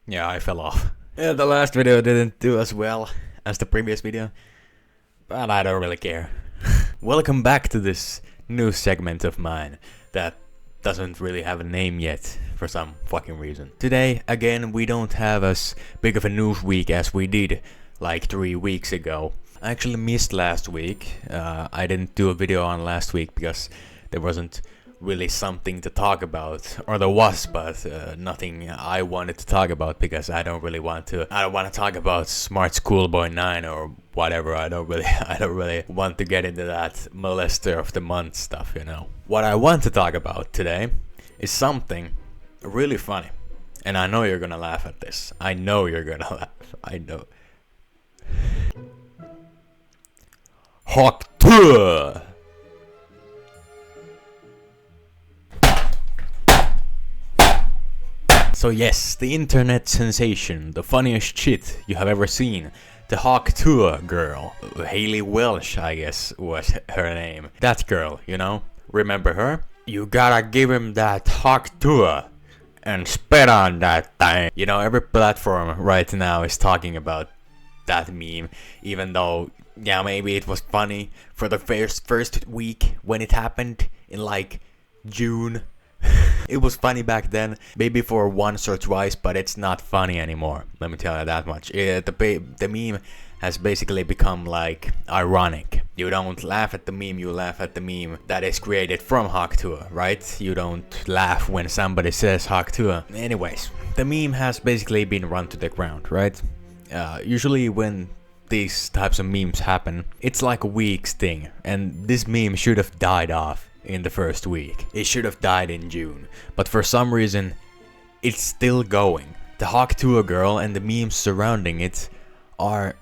Yeah, I fell off. Yeah, the last video didn't do as well as the previous video, but I don't really care. Welcome back to this new segment of mine that doesn't really have a name yet for some fucking reason. Today, again, we don't have as big of a news week as we did like 3 weeks ago. I actually missed last week. I didn't do a video on last week because there wasn't really something to talk about, or there was, but nothing I wanted to talk about because I don't want to talk about Smart Schoolboy 9 or whatever. I don't really want to get into that molester of the month stuff, you know. What I want to talk about today is something really funny, and I know you're gonna laugh at this. I know you're gonna laugh. I know. tuah. So yes, the internet sensation, the funniest shit you have ever seen, the tuah girl, Hayley Welsh I guess was her name. That girl, you know, remember her? You gotta give him that tuah and spit on that thing. You know, every platform right now is talking about that meme, even though, yeah, maybe it was funny for the first week when it happened in like June. It was funny back then, maybe for once or twice, but it's not funny anymore. Let me tell you that much. The meme has basically become like ironic. You don't laugh at the meme, you laugh at the meme that is created from tuah, right? You don't laugh when somebody says tuah. Anyways, the meme has basically been run to the ground, right? Usually when these types of memes happen, it's like a week's thing, and this meme should have died off in the first week. It should have died in June, but for some reason it's still going. The tuah girl and the memes surrounding it are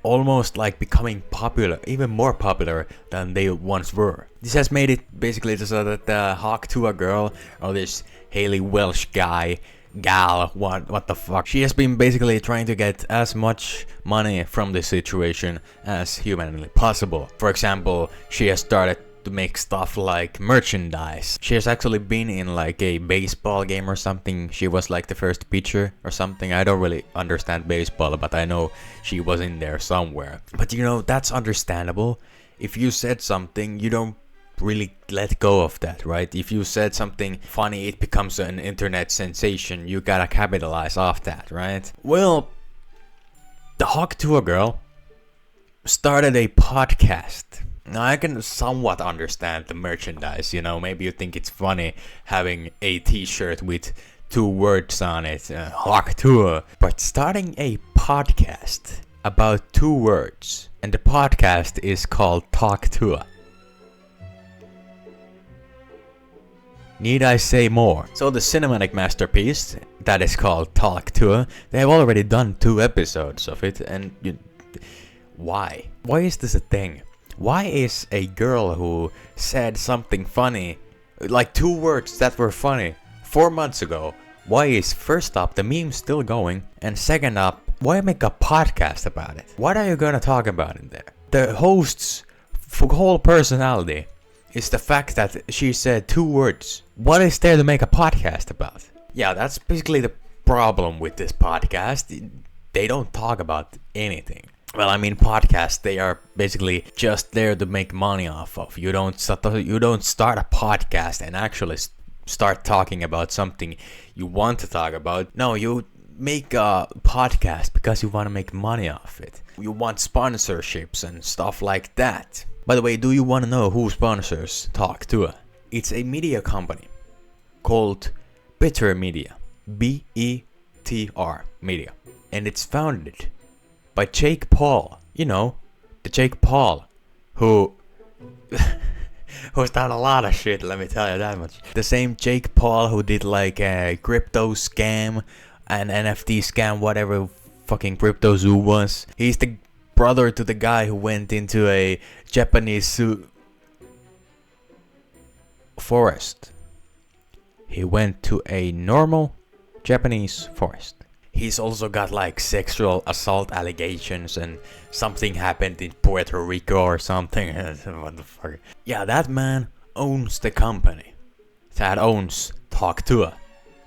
almost like becoming popular, even more popular than they once were. This has made it basically so that the tuah girl, or this Hayley Welsh gal, what the fuck, she has been basically trying to get as much money from this situation as humanly possible. For example, she has started to make stuff like merchandise. She has actually been in like a baseball game or something. She was like the first pitcher or something. I don't really understand baseball, but I know she was in there somewhere. But you know, that's understandable. If you said something, you don't really let go of that, right? If you said something funny, it becomes an internet sensation. You gotta capitalize off that, right? Well, the tuah girl started a podcast. Now I can somewhat understand the merchandise, you know, maybe you think it's funny having a t-shirt with 2 words on it, tuah, but starting a podcast about 2 words, and the podcast is called tuah. Need I say more? So the cinematic masterpiece that is called tuah, they have already done 2 episodes of it, and why? Why is this a thing? Why is a girl who said something funny, like 2 words that were funny 4 months ago, why is first up the meme still going, and second up, why make a podcast about it? What are you gonna talk about in there? The host's whole personality is the fact that she said 2 words. What is there to make a podcast about? Yeah, that's basically the problem with this podcast. They don't talk about anything. Well, I mean, podcasts, they are basically just there to make money off of. You don't start a podcast and actually start talking about something you want to talk about. No, you make a podcast because you want to make money off it. You want sponsorships and stuff like that. By the way, do you want to know who sponsors tuah? It's a media company called Better Media. BETR Media. And it's founded by Jake Paul. You know, the Jake Paul who's done a lot of shit, let me tell you that much. The same Jake Paul who did like a crypto scam, an NFT scam, whatever fucking crypto zoo was. He's the brother to the guy who went into a Japanese forest. He went to a normal Japanese forest. He's also got like sexual assault allegations and something happened in Puerto Rico or something. What the fuck? Yeah, that man owns the company that owns tuah.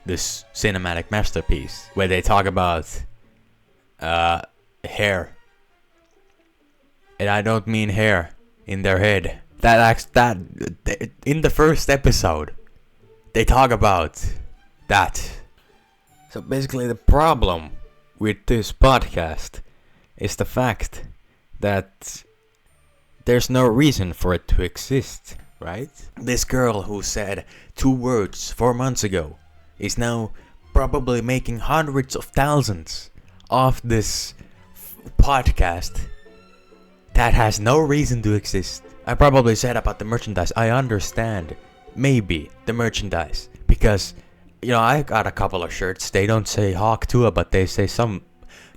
this cinematic masterpiece where they talk about hair. And I don't mean hair in their head. That in the first episode, they talk about that. So basically the problem with this podcast is the fact that there's no reason for it to exist, right? This girl who said 2 words 4 months ago is now probably making hundreds of thousands off this podcast that has no reason to exist. I probably said about the merchandise, I understand maybe the merchandise because, you know, I got a couple of shirts. They don't say Hawk Tuah, but they say some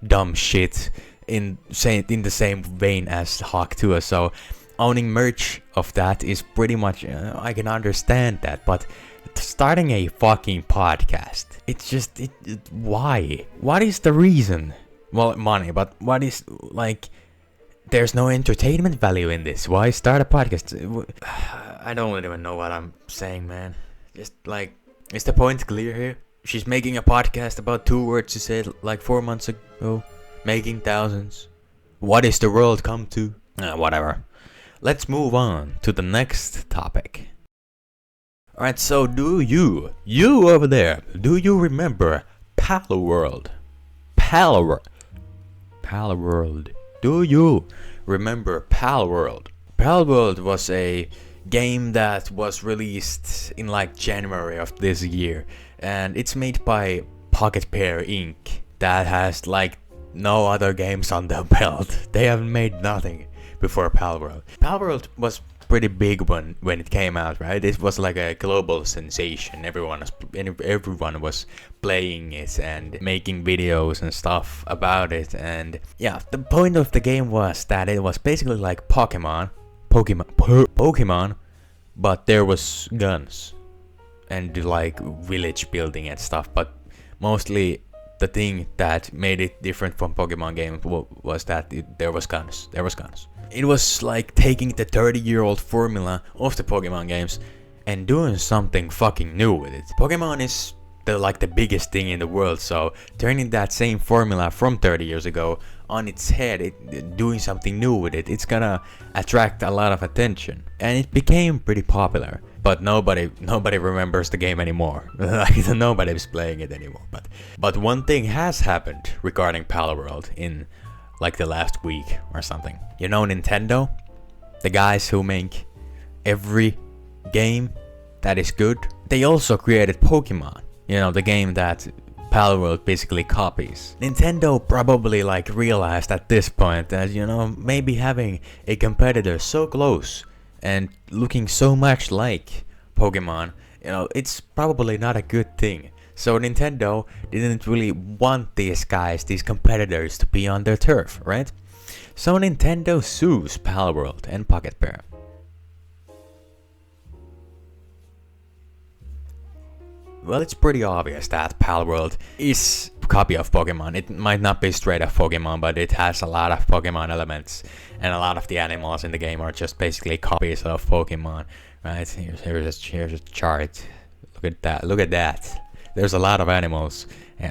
dumb shit in the same vein as Hawk Tuah. So owning merch of that is pretty much, I can understand that, but starting a fucking podcast, it's just, why? What is the reason? Well, money, but what is, like, there's no entertainment value in this. Why start a podcast? I don't even know what I'm saying, man. Just like, is the point clear here? She's making a podcast about 2 words she said like 4 months ago, making thousands. What is the world come to? Whatever. Let's move on to the next topic. Alright, so do you over there, do you remember palworld? Palworld. Do you remember palworld? Palworld was a game that was released in like January of this year, and it's made by Pocket Pair Inc. that has like no other games on their belt. They have made nothing before palworld. Palworld was pretty big when it came out, right? It was like a global sensation. Everyone was playing it and making videos and stuff about it. And yeah, the point of the game was that it was basically like Pokemon, but there was guns and like village building and stuff. But mostly the thing that made it different from Pokemon games was that there was guns. It was like taking the 30-year-old formula of the Pokemon games and doing something fucking new with it. Pokemon is the biggest thing in the world, so turning that same formula from 30 years ago on its head, doing something new with it, it's gonna attract a lot of attention. And it became pretty popular, but nobody remembers the game anymore. Like, nobody's playing it anymore. But one thing has happened regarding palworld in like the last week or something. You know Nintendo? The guys who make every game that is good. They also created Pokemon. You know, the game that palworld basically copies. Nintendo probably like realized at this point that, you know, maybe having a competitor so close and looking so much like Pokemon, you know, it's probably not a good thing. So Nintendo didn't really want these competitors to be on their turf, right? So Nintendo sues palworld and Pocket Pair. Well, it's pretty obvious that palworld is a copy of Pokemon. It might not be straight up Pokemon, but it has a lot of Pokemon elements, and a lot of the animals in the game are just basically copies of Pokemon, right? Here's a chart. Look at that. There's a lot of animals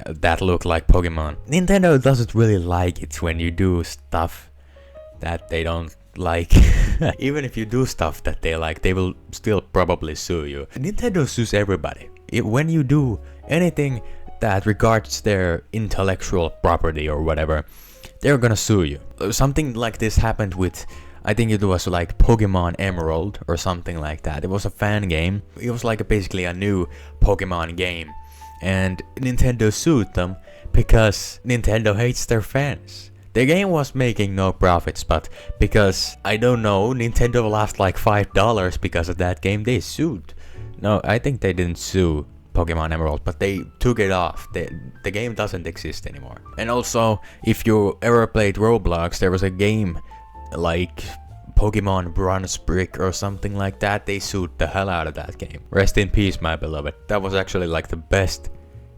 that look like Pokemon. Nintendo doesn't really like it when you do stuff that they don't like. Even if you do stuff that they like, they will still probably sue you. Nintendo sues everybody. When you do anything that regards their intellectual property or whatever, they're gonna sue you. Something like this happened with, I think it was like Pokemon Emerald or something like that. It was a fan game. It was like basically a new Pokemon game. And Nintendo sued them because Nintendo hates their fans. The game was making no profits, but because, I don't know, Nintendo lost like $5 because of that game, they sued. No, I think they didn't sue Pokemon Emerald, but they took it off. The game doesn't exist anymore. And also, if you ever played Roblox, there was a game like Pokemon Bronze Brick or something like that. They sued the hell out of that game. Rest in peace, my beloved. That was actually like the best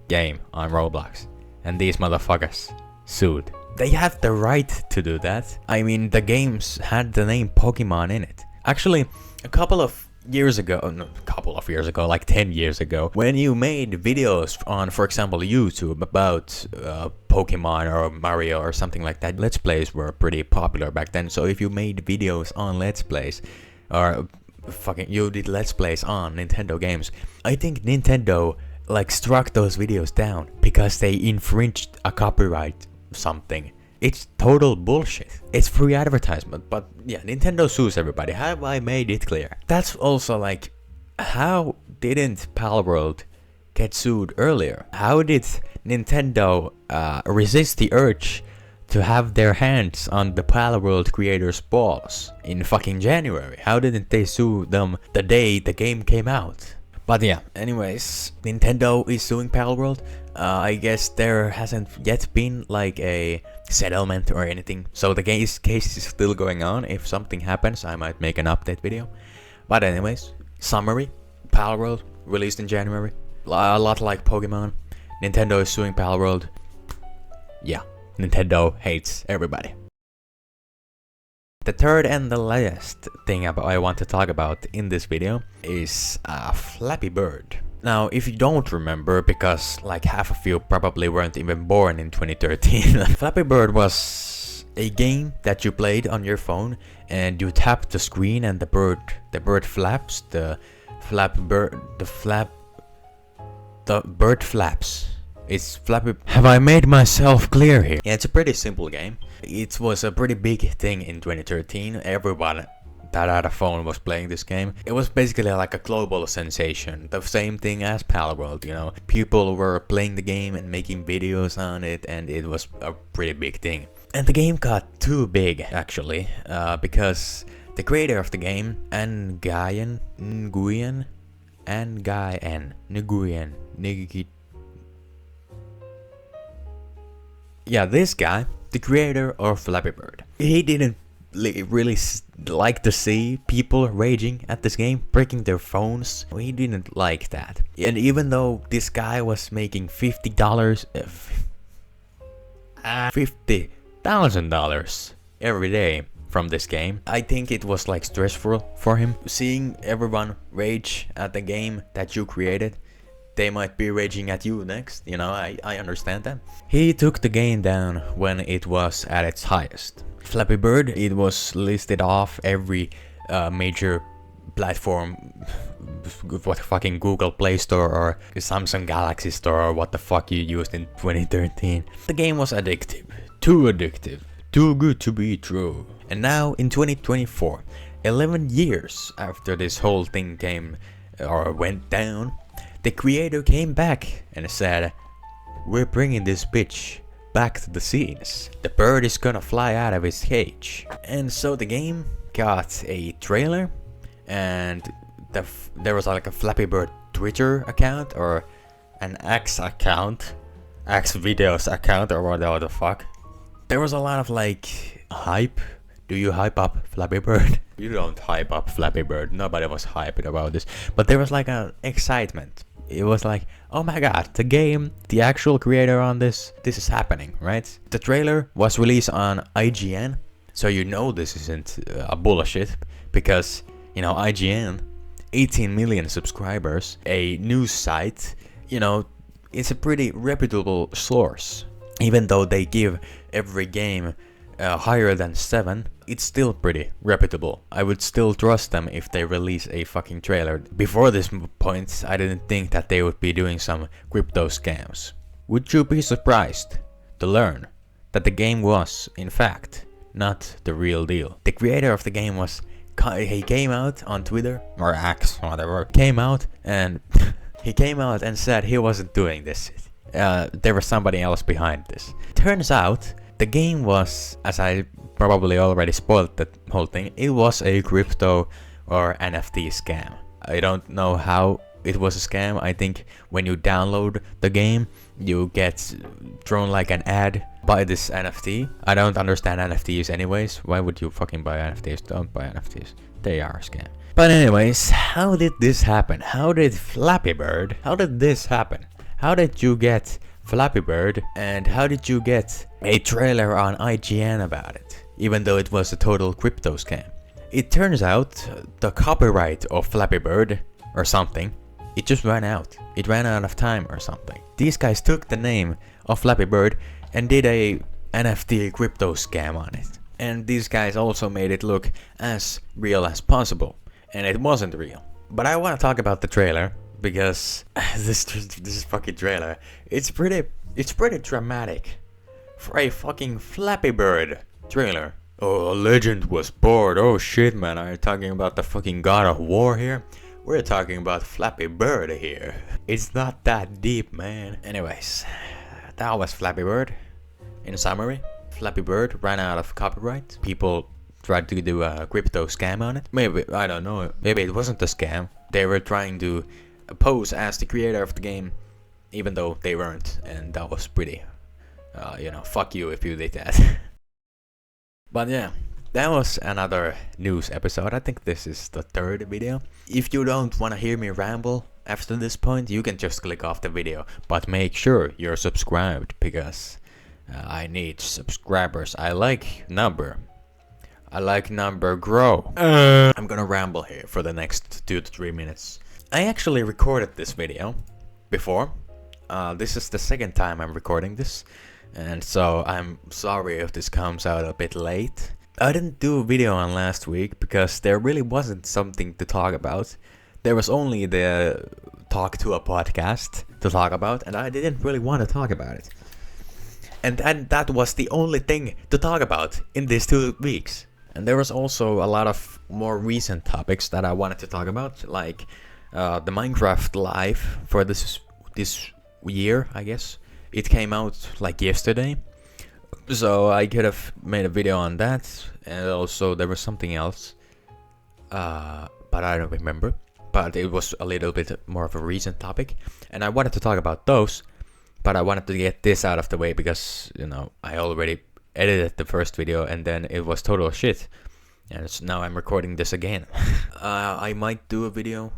game on Roblox. And these motherfuckers sued. They have the right to do that. I mean, the games had the name Pokemon in it. Actually, a couple of years ago, no, a couple of years ago, like 10 years ago, when you made videos on, for example, YouTube about Pokemon or Mario or something like that, Let's Plays were pretty popular back then. So if you made videos on Let's Plays, or you did Let's Plays on Nintendo games, I think Nintendo like struck those videos down because they infringed a copyright something. It's total bullshit. It's free advertisement, but yeah, Nintendo sues everybody. Have I made it clear? That's also like, how didn't Palworld get sued earlier? How did Nintendo resist the urge to have their hands on the Palworld creators' balls in fucking January? How didn't they sue them the day the game came out? But yeah, anyways, Nintendo is suing Palworld. I guess there hasn't yet been like a settlement or anything, so the case is still going on. If something happens, I might make an update video. But anyways, summary: Palworld released in January. A lot like Pokemon, Nintendo is suing Palworld. Yeah, Nintendo hates everybody. The third and the last thing I want to talk about in this video is Flappy Bird. Now, if you don't remember, because like half of you probably weren't even born in 2013, Flappy Bird was a game that you played on your phone, and you tap the screen and the bird flaps, the bird flaps. It's Flappy. Have I made myself clear here? Yeah, it's a pretty simple game. It was a pretty big thing in 2013. Everyone that had a phone was playing this game. It was basically like a global sensation. The same thing as Palworld, you know. People were playing the game and making videos on it, and it was a pretty big thing. And the game got too big, actually, because the creator of the game, Nguyen, yeah, this guy, the creator of Flappy Bird, he didn't really like to see people raging at this game, breaking their phones. He didn't like that. And even though this guy was making $50,000 every day from this game, I think it was like stressful for him. Seeing everyone rage at the game that you created, they might be raging at you next, you know, I understand that. He took the game down when it was at its highest. Flappy Bird, it was listed off every major platform, what fucking Google Play Store or Samsung Galaxy Store or what the fuck you used in 2013. The game was addictive, too good to be true. And now in 2024, 11 years after this whole thing went down, the creator came back and said, "We're bringing this bitch back to the scenes. The bird is gonna fly out of its cage." And so the game got a trailer, and there was like a Flappy Bird Twitter account or an X account, X videos account or whatever the fuck. There was a lot of like hype. Do you hype up Flappy Bird? You don't hype up Flappy Bird. Nobody was hyped about this, but there was like an excitement. It was like, oh my god, the game, the actual creator on this is happening, right? The trailer was released on IGN, so you know this isn't a bullshit, because, you know, IGN, 18 million subscribers, a news site, you know, it's a pretty reputable source. Even though they give every game higher than 7, it's still pretty reputable. I would still trust them if they release a fucking trailer. Before this point, I didn't think that they would be doing some crypto scams. Would you be surprised to learn that the game was, in fact, not the real deal? The creator of the game he came out on Twitter, or X, whatever, came out and said he wasn't doing this. There was somebody else behind this. Turns out, the game was, as I probably already spoiled the whole thing, it was a crypto or NFT scam. I don't know how it was a scam. I think when you download the game, you get thrown like an ad, buy this NFT. I don't understand NFTs anyways. Why would you fucking buy NFTs? Don't buy NFTs. They are a scam. But anyways, how did this happen? How did Flappy Bird? How did this happen? How did you get Flappy Bird, and how did you get a trailer on IGN about it, even though it was a total crypto scam? It turns out the copyright of Flappy Bird or something, it just ran out. It ran out of time or something. These guys took the name of Flappy Bird and did a NFT crypto scam on it. And these guys also made it look as real as possible. And it wasn't real. But I want to talk about the trailer because this fucking trailer, it's pretty dramatic for a fucking Flappy Bird trailer. Oh, a legend was born. Oh shit, man, are you talking about the fucking God of War here? We're talking about Flappy Bird here. It's not that deep, man. Anyways, that was Flappy Bird. In summary, Flappy Bird ran out of copyright. People tried to do a crypto scam on it. Maybe, I don't know, maybe it wasn't a scam. They were trying to pose as the creator of the game, even though they weren't. And that was pretty, fuck you if you did that. But yeah, that was another news episode. I think this is the third video. If you don't want to hear me ramble after this point, you can just click off the video. But make sure you're subscribed, because I need subscribers. I like number grow. I'm gonna ramble here for the next 2 to 3 minutes. I actually recorded this video before. This is the second time I'm recording this. And so I'm sorry if this comes out a bit late. I didn't do a video on last week because there really wasn't something to talk about. There was only the talk to a podcast to talk about, and I didn't really want to talk about it. And that was the only thing to talk about in these 2 weeks. And there was also a lot of more recent topics that I wanted to talk about, like the Minecraft Live for this year, I guess. It came out like yesterday, so I could have made a video on that, and also there was something else, but I don't remember, but it was a little bit more of a recent topic, and I wanted to talk about those, but I wanted to get this out of the way because, I already edited the first video and then it was total shit, and so now I'm recording this again. I might do a video,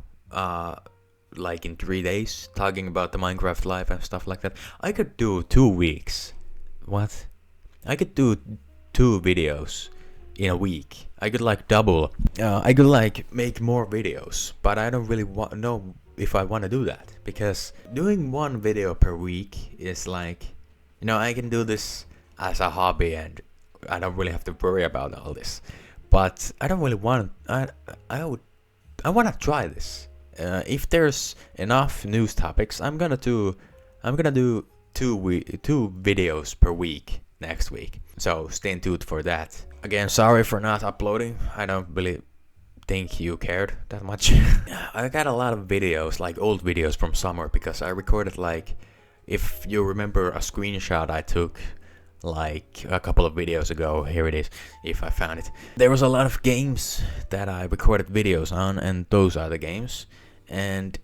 like in 3 days, talking about the Minecraft Live and stuff like that. I could do 2 weeks. What? I could do 2 videos in a week. I could like double. I could like make more videos, but I don't really know if I want to do that, because doing 1 video per week is like, I can do this as a hobby and I don't really have to worry about all this. But I don't really want. I want to try this. If there's enough news topics, I'm gonna do 2 videos per week next week. So stay tuned for that. Again, sorry for not uploading. I don't really think you cared that much. I got a lot of videos, like old videos from summer, because I recorded, like, if you remember a screenshot I took like a couple of videos ago. Here it is, if I found it. There was a lot of games that I recorded videos on, and those are the games. And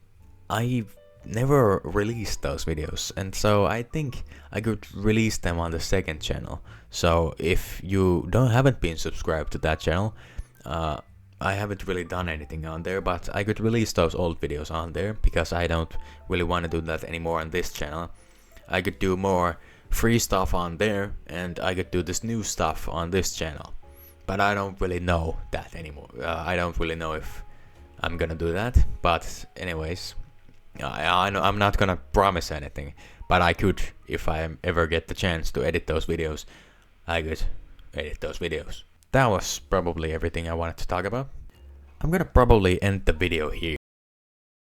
I never released those videos, and so I think I could release them on the second channel. So if you haven't been subscribed to that channel, I haven't really done anything on there, but I could release those old videos on there, because I don't really want to do that anymore on this channel. I could do more free stuff on there, and I could do this new stuff on this channel, but I don't really know that anymore. I don't really know if I'm gonna do that, but anyways, I'm not gonna promise anything, but I could, if I ever get the chance to edit those videos, I could edit those videos. That was probably everything I wanted to talk about. I'm gonna probably end the video here.